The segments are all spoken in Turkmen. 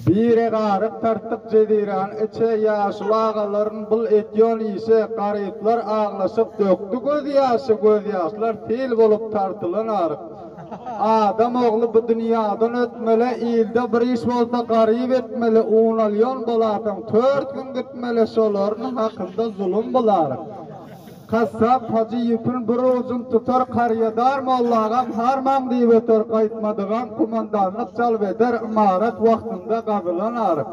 Bire garıp tartıp jediran içe yaşlı ağaların bul etyon ise gariplar ağlaşıp döktü göz yaşlar fil bolup tartılan arık. Adam oğlu bu dünyadan ötmeli, ilde bir iş bolsa garip etmeli, unalyon bolatım, 4 gün gitmeli, şolarının hakkında zulüm bolarık. Kassap hacı yipin bir uzun tutar karyadar mollagam harman diýip öter gaýtmadygan kumandanlyk çalbeder imaret wagtynda gabylanarık.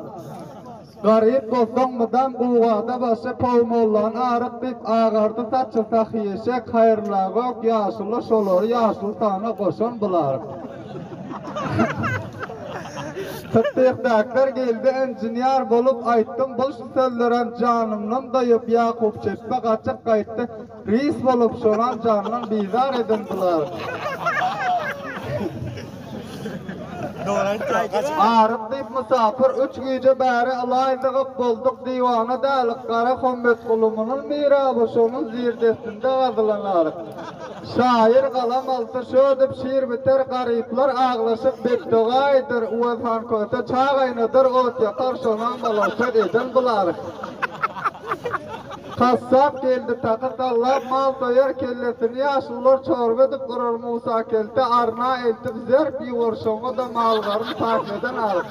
Garip bolsaňmydan buwada başy pawmollan aryk diýip agardy taçyl tahyýese haýyrlaga ýaşyly şolary ýaşyl tana goşan bular. Tatdyqdaklar geldi engineer bolup aýtdym bu sözleren janymdan daýyp Ýakup çetpe gaçyp gaýtdy. Reis bolup şolan janymdan bizar edindiler. Arıp diýip musafir 3 gece bäri alaýdygyp bolduk diwana dälik Kara Hömmet gulumynyň miraby şonuň zirdesinde gazylanarık. Şair galam alty şo dip şiir biter gariplar aglaşyp betdogaýdyr uwazhan köte çagaýnadyr ot ýakar şonaň balasat eden bular. Kassap geldi takat Allah mal doyar kellesini yaşlılar çorba edip durar Musa kelte arna eltip zerp ýuwarşoňa da malgaryn takmeden alyp.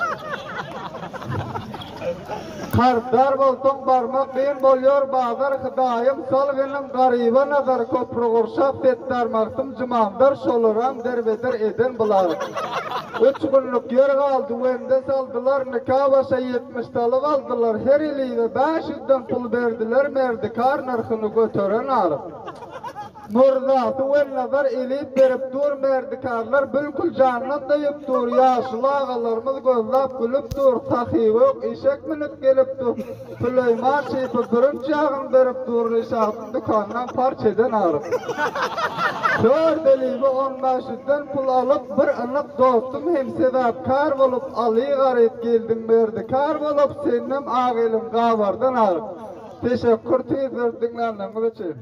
Kardar bolsoň barmak ben bolýar bazar hydaýym sal benim gariba nazar köprü gurşap etdarmaktym jymandar şolaram derbeder eden bular. 3 günlük yer galdy wende saldylar nikah başa 70 talyk aldylar her ýyly 500'den pul berdiler merdikar narhyny götüren alyp. Murdaty welladar elip berip dur merdikarlar bülkül jannat diýip dur ýaşly agalarymyz gözläp gülüp dur tahyýok eşek minip gelip dur Süleyman şeýpe birinji ýagyn berip dur eşagyň dukandan parça eden aryp. Şol delibi 15'den pul alyp bir anyk dostum hem sebäpkar bolup aly garyp geldim merdikar bolup senem agylyň gawardan aryp. Teşekkür diýip dinläňiz üçin.